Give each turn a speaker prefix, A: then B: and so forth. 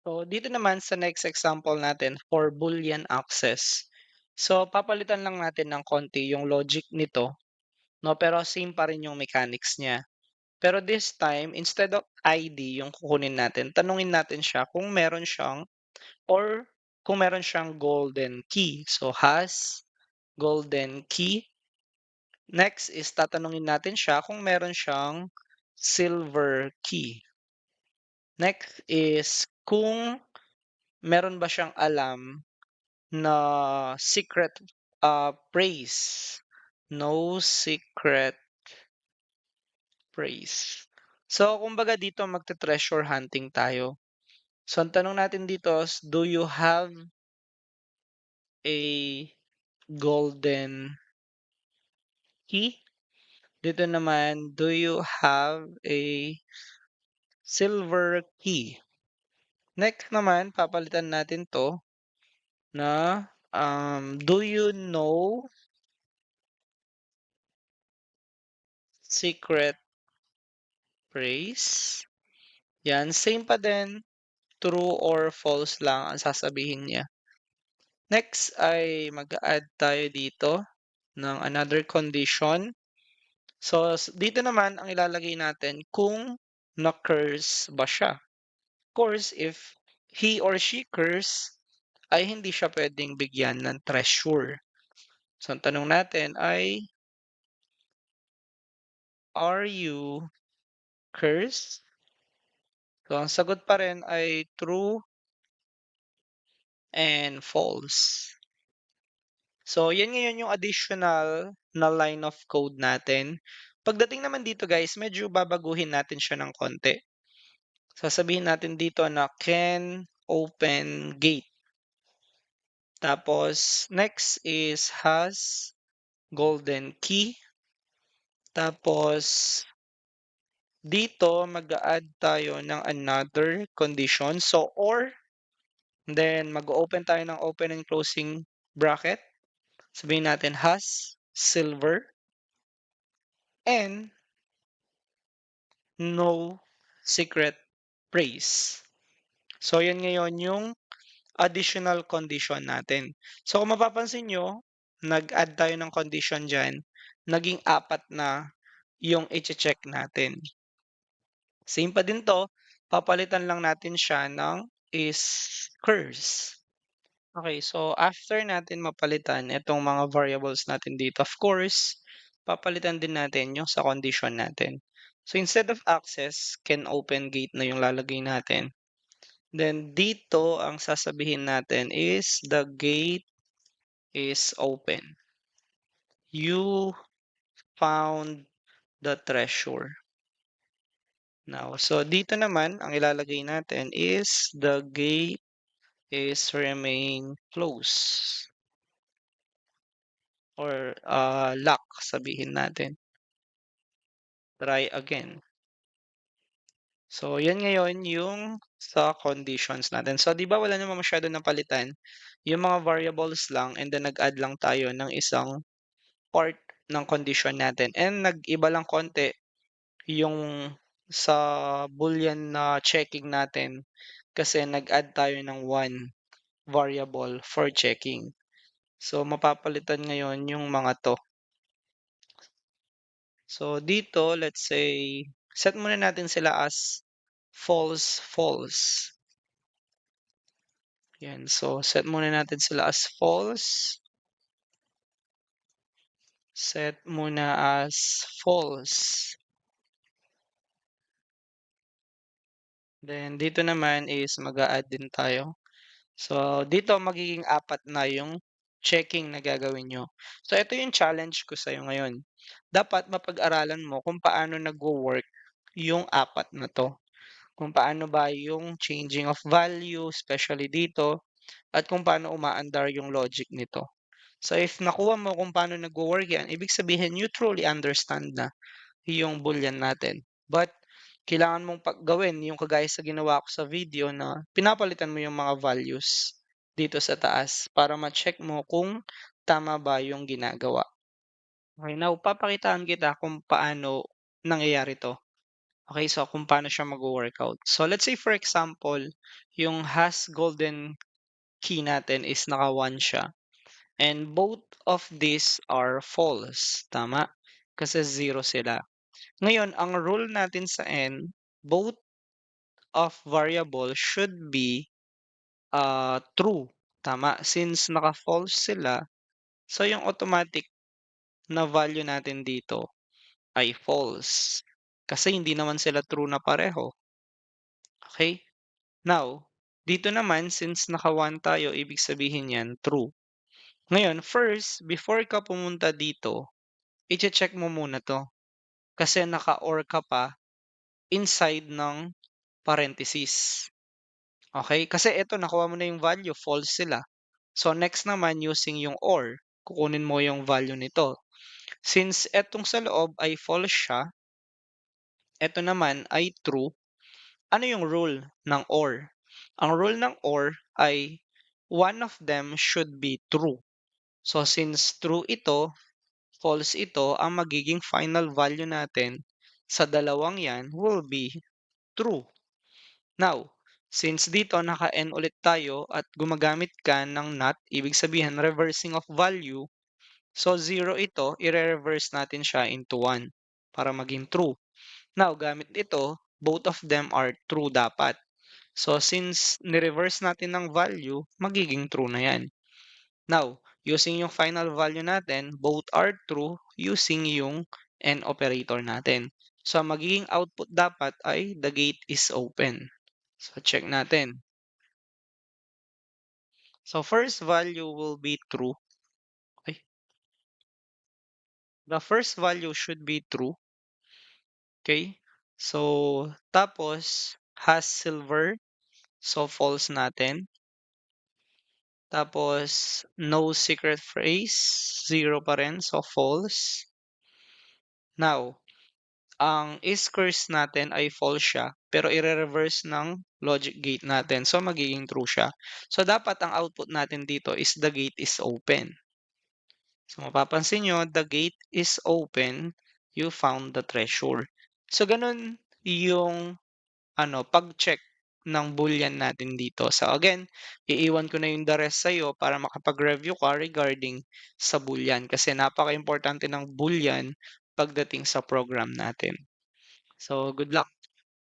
A: So, dito naman sa next example natin for Boolean access. So, papalitan lang natin ng konti yung logic nito, no? Pero same pa rin yung mechanics niya. Pero this time, instead of ID yung kukunin natin, tanungin natin siya kung meron siyang or kung meron siyang golden key. So, has golden key. Next is tatanungin natin siya kung meron siyang silver key. Next is kung meron ba siyang alam na secret praise. No secret praise. So, kumbaga dito magte-treasure hunting tayo. So, ang tanong natin dito is, do you have a golden key? Dito naman, do you have a silver key? Next naman, papalitan natin to na do you know secret praise? Yan, same pa din. True or false lang ang sasabihin niya. Next ay mag-add tayo dito ng another condition. So, dito naman ang ilalagay natin kung na-curse ba siya. Of course, if he or she curse, ay hindi siya pwedeng bigyan ng treasure. So, ang tanong natin ay, are you cursed? So, ang sagot pa rin ay true and false. So, yan ngayon yung additional na line of code natin. Pagdating naman dito guys, medyo babaguhin natin siya ng konti. Sasabihin natin dito na can open gate. Tapos, next is has golden key. Tapos, dito mag-add tayo ng another condition. So, or, then mag-open tayo ng open and closing bracket. Sabihin natin has silver and no secret praise. So, yan ngayon yung additional condition natin. So, kung mapapansin nyo, nag-add tayo ng condition dyan, naging apat na yung i-check natin. Same pa din to, papalitan lang natin siya ng is curse. Okay, so after natin mapalitan itong mga variables natin dito, of course, papalitan din natin yung sa condition natin. So instead of access, can open gate na yung lalagay natin. Then dito, ang sasabihin natin is the gate is open. You found the treasure. Now, so dito naman, ang ilalagay natin is the gate is remain closed. Or lock, sabihin natin. Try again. So, yan ngayon yung sa conditions natin. So, di ba wala naman masyado napalitan? Yung mga variables lang and then nag-add lang tayo ng isang part ng condition natin. And nag-iba lang konti yung sa boolean na checking natin kasi nag-add tayo ng one variable for checking. So, mapapalitan ngayon yung mga to. So, dito, let's say, set muna natin sila as false, false. Yan. So, set muna natin sila as false. Set muna as false. Then, dito naman is mag-a-add din tayo. So, dito magiging apat na yung checking na gagawin nyo. So, ito yung challenge ko sa'yo ngayon. Dapat mapag-aralan mo kung paano nagwo-work yung apat na to. Kung paano ba yung changing of value, especially dito, at kung paano umaandar yung logic nito. So if nakuha mo kung paano nagwo-work yan, ibig sabihin you truly understand na yung boolean natin. But kailangan mong gawin yung kagaya sa ginawa ko sa video na pinapalitan mo yung mga values dito sa taas para ma-check mo kung tama ba yung ginagawa. Okay, now papakitaan kita kung paano nangyayari to. Okay, so kung paano siya magwo-workout. So let's say for example, yung has golden key natin is naka 1 siya and both of these are false, tama? Kasi 0 sila. Ngayon, ang rule natin sa N, both of variable should be true, tama? Since naka-false sila, so yung automatic na value natin dito ay false. Kasi hindi naman sila true na pareho. Okay? Now, dito naman since naka 1 tayo, ibig sabihin yan true. Ngayon, first, before ka pumunta dito, iche-check mo muna 'to. Kasi naka-OR ka pa inside ng parentheses. Okay? Kasi eto nakuha mo na yung value, false sila. So next naman using yung OR, kukunin mo yung value nito. Since etong sa loob ay false siya, eto naman ay true, ano yung rule ng OR? Ang rule ng OR ay one of them should be true. So since true ito, false ito, ang magiging final value natin sa dalawang yan will be true. Now, since dito naka-n ulit tayo at gumagamit ka ng not, ibig sabihin reversing of value, so 0 ito, i-reverse natin siya into 1 para maging true. Now, gamit ito, both of them are true dapat. So, since ni-reverse natin ng value, magiging true na yan. Now, using yung final value natin, both are true using yung and operator natin. So, ang magiging output dapat ay the gate is open. So, check natin. So, first value will be true. Okay. The first value should be true. Okay. So, tapos, has silver. So, false natin. Tapos, no secret phrase. 0 pa rin. So, false. Now, ang is curse natin ay false siya, pero ire-reverse ng logic gate natin. So, magiging true siya. So, dapat ang output natin dito is the gate is open. So, mapapansin nyo, the gate is open, you found the treasure. So, ganun yung pag-check ng boolean natin dito. So, again, iiwan ko na yung the rest sa'yo para makapag-review ka regarding sa boolean kasi napaka-importante ng boolean pagdating sa program natin. So, good luck.